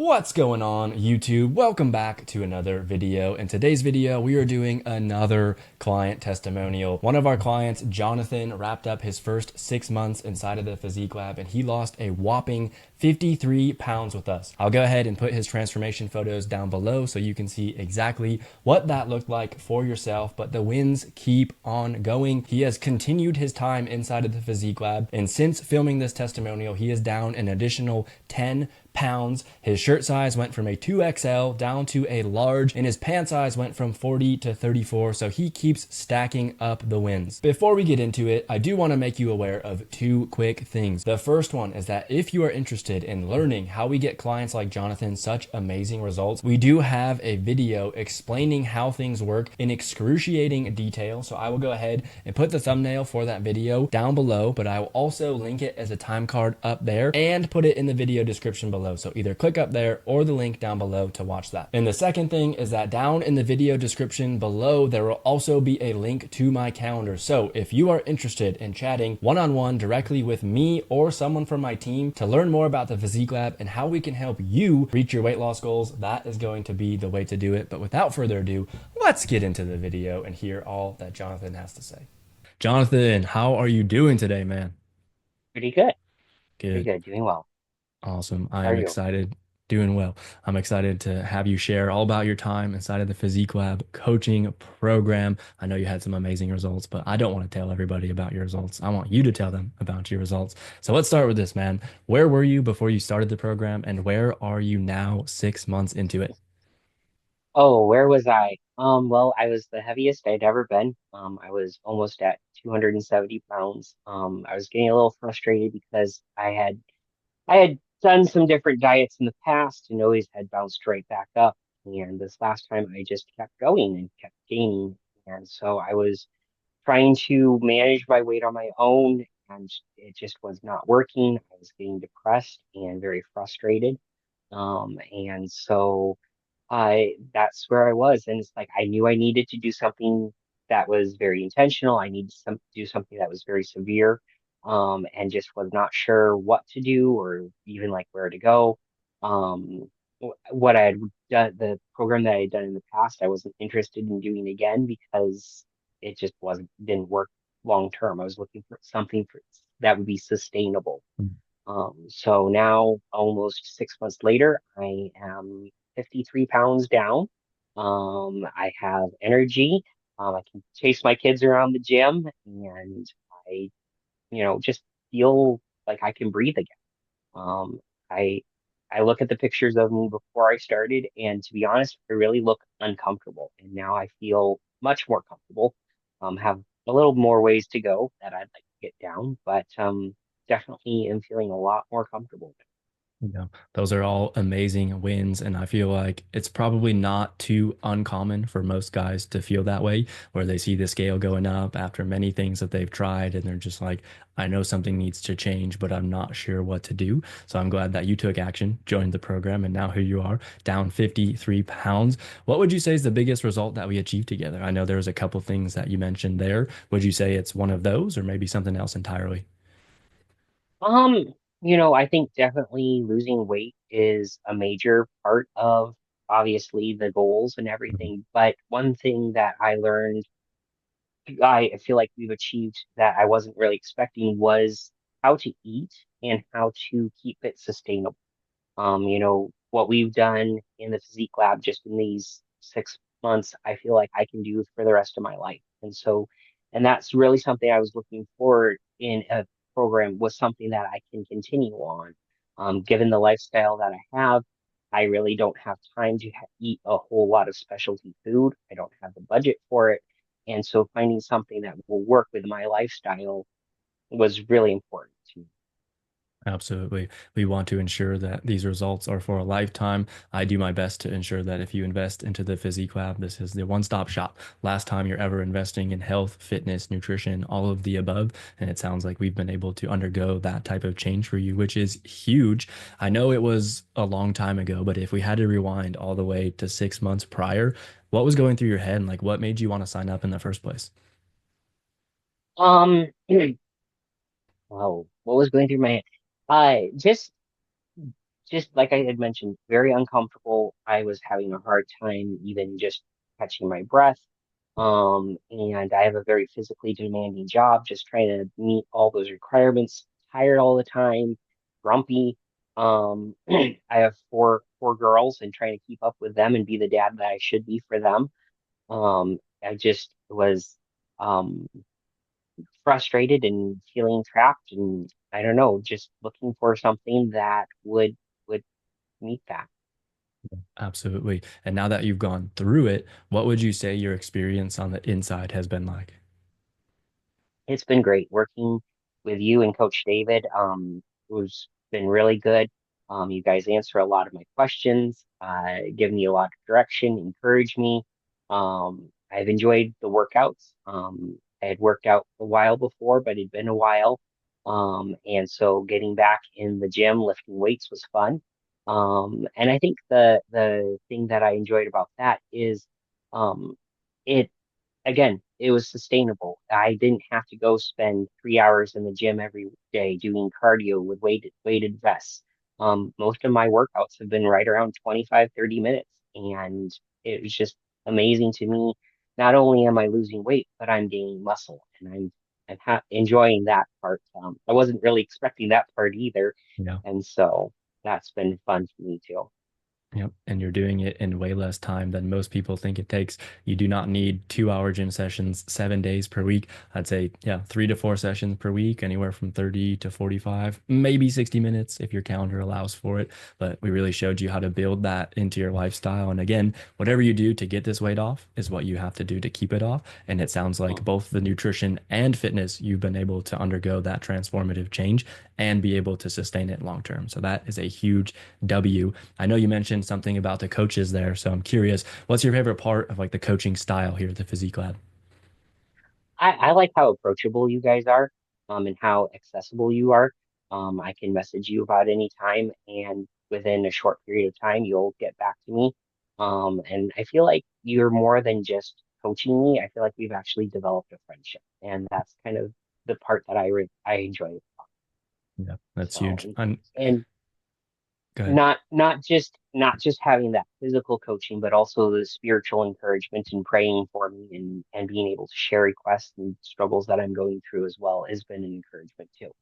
What's going on, YouTube? Welcome back to another video. In today's video, we are doing another client testimonial. One of our clients, Jonathan, wrapped up his first 6 months inside of the Physique Lab, and he lost a whopping 53 pounds with us. I'll go ahead and put his transformation photos down below so you can see exactly what that looked like for yourself, but the wins keep on going. He has continued his time inside of the Physique Lab, and since filming this testimonial, he is down an additional 10 pounds. His shirt size went from a 2XL down to a large, and his pant size went from 40 to 34, so he keeps stacking up the wins. Before we get into it, I do want to make you aware of two quick things. The first one is that if you are interested in learning how we get clients like Jonathan such amazing results, we do have a video explaining how things work in excruciating detail, so I will go ahead and put the thumbnail for that video down below, but I will also link it as a time card up there and put it in the video description below. So either click up there or the link down below to watch that. And the second thing is that down in the video description below, there will also be a link to my calendar. So if you are interested in chatting one-on-one directly with me or someone from my team to learn more about the Physique Lab and how we can help you reach your weight loss goals, that is going to be the way to do it. But without further ado, let's get into the video and hear all that Jonathan has to say. Jonathan, how are you doing today, man? Pretty good. Pretty Good. good. Doing well. Awesome. I How are am you? excited, doing well. I'm excited to have you share all about your time inside of the Physique Lab coaching program. I know you had some amazing results, but I don't want to tell everybody about your results. I want you to tell them about your results. So let's start with this, man. Where were you before you started the program, and where are you now 6 months into it? Oh, where was I? Well, I was the heaviest I'd ever been. I was almost at 270 pounds. I was getting a little frustrated because I had done some different diets in the past and always had bounced right back up. And this last time I just kept going and kept gaining. And so I was trying to manage my weight on my own, and it just was not working. I was getting depressed and very frustrated. And so that's where I was. And it's like I knew I needed to do something that was very intentional. I needed to do something that was very severe. And just was not sure what to do or even like where to go. What I had done, the program that I had done in the past, I wasn't interested in doing again because it just didn't work long term. I was looking for something that would be sustainable. So now, almost 6 months later, I am 53 pounds down. I have energy. I can chase my kids around the gym, and I, just feel like I can breathe again. Um, I I look at the pictures of me before I started, and to be honest, I really look uncomfortable. And now I feel much more comfortable. Have a little more ways to go that I'd like to get down, but definitely am feeling a lot more comfortable. Yeah, those are all amazing wins. And I feel like it's probably not too uncommon for most guys to feel that way, where they see the scale going up after many things that they've tried. And they're just like, I know something needs to change, but I'm not sure what to do. So I'm glad that you took action, joined the program, and now here you are, down 53 pounds. What would you say is the biggest result that we achieved together? I know there was a couple things that you mentioned there. Would you say it's one of those or maybe something else entirely? Um, I think definitely losing weight is a major part of obviously the goals and everything. But one thing that I learned, I feel like we've achieved that I wasn't really expecting was how to eat and how to keep it sustainable. What we've done in the physique lab just in these 6 months, I feel like I can do for the rest of my life. And that's really something I was looking forward in a program was something that I can continue on. Given the lifestyle that I have, I really don't have time to eat a whole lot of specialty food. I don't have the budget for it. And so finding something that will work with my lifestyle was really important to me. Absolutely. We want to ensure that these results are for a lifetime. I do my best to ensure that if you invest into the Physique Lab, this is the one-stop shop. Last time you're ever investing in health, fitness, nutrition, all of the above. And it sounds like we've been able to undergo that type of change for you, which is huge. I know it was a long time ago, but if we had to rewind all the way to 6 months prior, what was going through your head and like what made you want to sign up in the first place? Um, oh, what was going through my head? Just just like I had mentioned, very uncomfortable. I was having a hard time even just catching my breath. And I have a very physically demanding job, just trying to meet all those requirements, tired all the time, grumpy. I have four girls and trying to keep up with them and be the dad that I should be for them. I just was um frustrated and feeling trapped and I don't know, just looking for something that would meet that. Absolutely. And now that you've gone through it, what would you say your experience on the inside has been like? It's been great working with you and Coach David. Who's been really good. You guys answer a lot of my questions, give me a lot of direction, encourage me. I've enjoyed the workouts. I had worked out a while before, but it'd been a while. And so getting back in the gym, lifting weights was fun. And I think the thing that I enjoyed about that is um, it again, it was sustainable. I didn't have to go spend 3 hours in the gym every day doing cardio with weighted vests. Most of my workouts have been right around 25, 30 minutes. And it was just amazing to me. Not only am I losing weight, but I'm gaining muscle and I'm enjoying that part. I wasn't really expecting that part either. Yeah. And so that's been fun for me too. Yep. And you're doing it in way less time than most people think it takes. You do not need 2 hour gym sessions 7 days per week. I'd say, yeah, 3 to 4 sessions per week, anywhere from 30 to 45, maybe 60 minutes if your calendar allows for it. But we really showed you how to build that into your lifestyle. And again, whatever you do to get this weight off is what you have to do to keep it off. And it sounds like Mm. both the nutrition and fitness, you've been able to undergo that transformative change and be able to sustain it long term. So that is a huge W. I know you mentioned something about the coaches there, so I'm curious, what's your favorite part of like the coaching style here at the Physique Lab? I like how approachable you guys are, and how accessible you are. I can message you about any time, and within a short period of time, you'll get back to me. And I feel like you're more than just coaching me. I feel like we've actually developed a friendship, and that's kind of the part that I enjoy. Yeah, that's So, huge. and Good. not just having that physical coaching, but also the spiritual encouragement and praying for me and being able to share requests and struggles that I'm going through as well has been an encouragement too.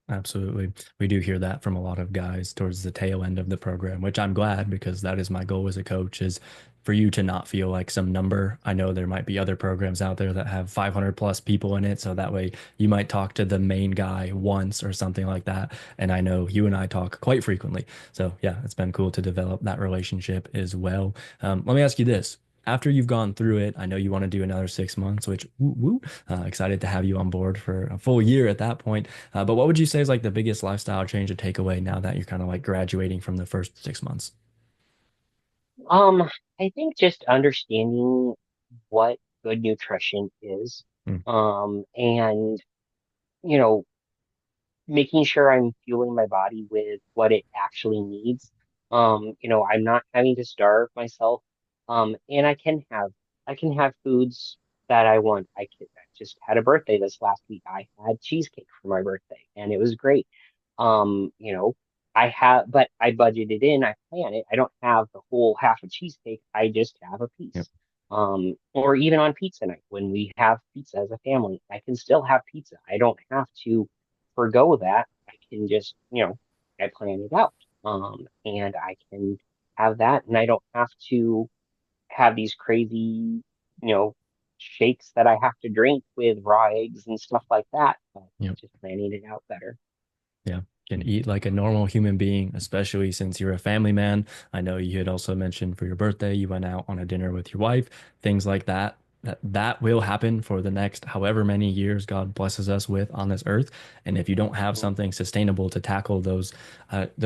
Absolutely. We do hear that from a lot of guys towards the tail end of the program, which I'm glad because that is my goal as a coach is for you to not feel like some number. I know there might be other programs out there that have 500 plus people in it. So that way you might talk to the main guy once or something like that. And I know you and I talk quite frequently. So yeah, it's been cool to develop that relationship as well. Let me ask you this. After you've gone through it, I know you want to do another 6 months, which woo woo, excited to have you on board for a full year at that point. But what would you say is like the biggest lifestyle change to take away now that you're kind of like graduating from the first 6 months? Um, I think just understanding what good nutrition is, Mm, and you know, making sure I'm fueling my body with what it actually needs. I'm not having to starve myself. And I can have foods that I want. I just had a birthday this last week. I had cheesecake for my birthday and it was great. You know, but I budgeted in, I plan it. I don't have the whole half a cheesecake. I just have a yep, piece. Or even on pizza night when we have pizza as a family, I can still have pizza. I don't have to forgo that. I can just, I plan it out. And I can have that, and I don't have to have these crazy, shakes that I have to drink with raw eggs and stuff like that. But yep. just planning it out better. Yeah, can eat like a normal human being, especially since you're a family man. I know you had also mentioned for your birthday, you went out on a dinner with your wife, things like that. That will happen for the next however many years God blesses us with on this earth. And if you don't have Mhm. something sustainable to tackle those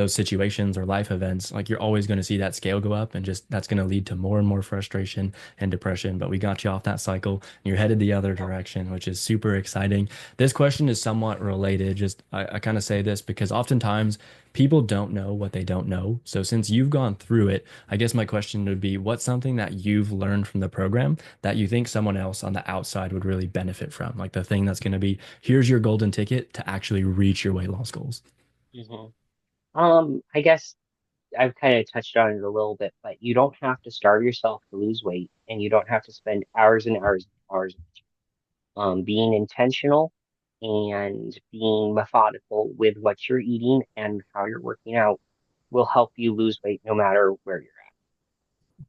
situations or life events, like you're always going to see that scale go up, and just that's going to lead to more and more frustration and depression. But we got you off that cycle, and you're headed the other Yep. direction, which is super exciting. This question is somewhat related. Just I kind of say this because oftentimes people don't know what they don't know. So since you've gone through it, I guess my question would be, what's something that you've learned from the program that you think someone else on the outside would really benefit from? Like the thing that's going to be, here's your golden ticket to actually reach your weight loss goals. Mhm. I guess. I've kind of touched on it a little bit, but you don't have to starve yourself to lose weight, and you don't have to spend hours and hours and hours. Being intentional and being methodical with what you're eating and how you're working out will help you lose weight no matter where you're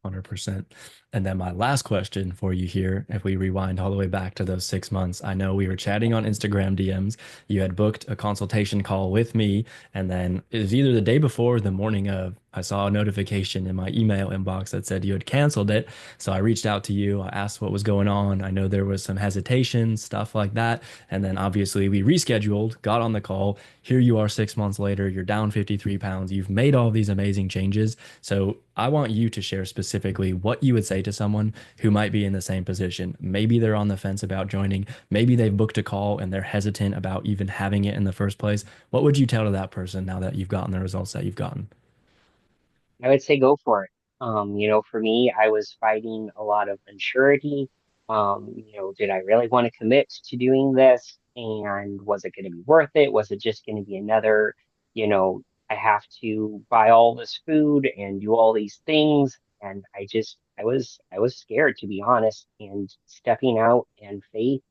100%. And then my last question for you here, if we rewind all the way back to those 6 months, I know we were chatting on Instagram DMs. You had booked a consultation call with me, and then it was either the day before or the morning of. I saw a notification in my email inbox that said you had canceled it. So I reached out to you. I asked what was going on. I know there was some hesitation, stuff like that. And then obviously we rescheduled, got on the call. Here you are 6 months later. You're down 53 pounds. You've made all these amazing changes. So I want you to share specifically what you would say to someone who might be in the same position. Maybe they're on the fence about joining. Maybe they've booked a call and they're hesitant about even having it in the first place. What would you tell to that person now that you've gotten the results that you've gotten? at. I would say go for it. For me, I was fighting a lot of uncertainty. Did I really want to commit to doing this? And was it going to be worth it? Was it just going to be another, you know, I have to buy all this food and do all these things? And I was scared, to be honest, and stepping out and faith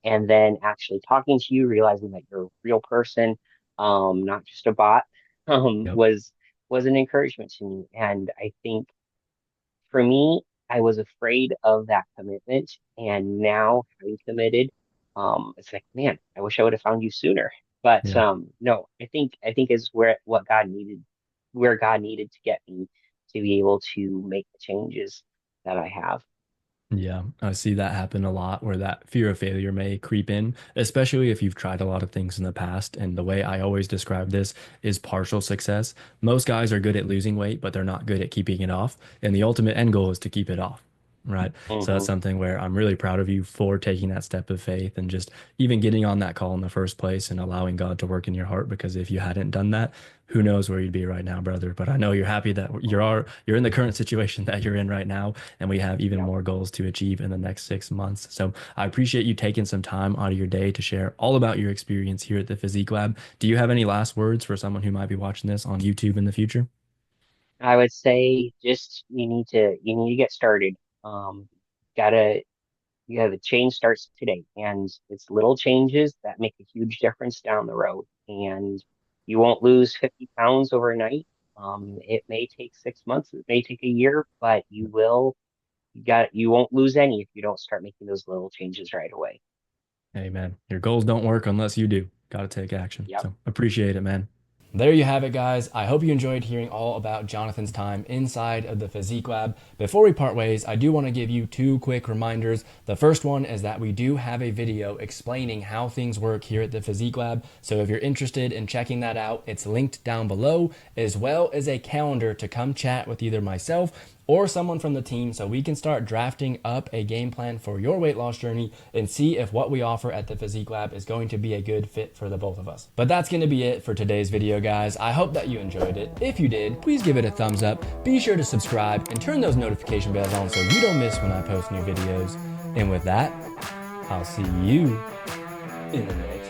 and then actually talking to you, realizing that you're a real person, not just a bot, Yep. was an encouragement to me. And I think for me, I was afraid of that commitment, and now having committed, it's like, man, I wish I would have found you sooner. But Yeah. no, I think is where God needed to get me to be able to make the changes that I have. Yeah, I see that happen a lot where that fear of failure may creep in, especially if you've tried a lot of things in the past. And the way I always describe this is partial success. Most guys are good at losing weight, but they're not good at keeping it off. And the ultimate end goal is to keep it off. Right. So that's Hmm. something where I'm really proud of you for taking that step of faith and just even getting on that call in the first place and allowing God to work in your heart. Because if you hadn't done that, who knows where you'd be right now, brother. But I know you're happy that you're in the current situation that you're in right now, and we have even Yeah. more goals to achieve in the next 6 months. So I appreciate you taking some time out of your day to share all about your experience here at the Physique Lab. Do you have any last words for someone who might be watching this on YouTube in the future? I would say just you need to get started. Um, gotta yeah, the change starts today, and it's little changes that make a huge difference down the road. And you won't lose 50 pounds overnight. It may take 6 months, it may take a year, but you won't lose any if you don't start making those little changes right away. Hey, man, your goals don't work unless you do. Got to take action. Yep. So appreciate it, man. There you have it, guys. I hope you enjoyed hearing all about Jonathan's time inside of the Physique Lab. Before we part ways, I do want to give you two quick reminders. The first one is that we do have a video explaining how things work here at the Physique Lab. So if you're interested in checking that out, it's linked down below, as well as a calendar to come chat with either myself or someone from the team so we can start drafting up a game plan for your weight loss journey and see if what we offer at the Physique Lab is going to be a good fit for the both of us. But that's going to be it for today's video, guys. I hope that you enjoyed it. If you did, please give it a thumbs up. Be sure to subscribe and turn those notification bells on so you don't miss when I post new videos. And with that, I'll see you in the next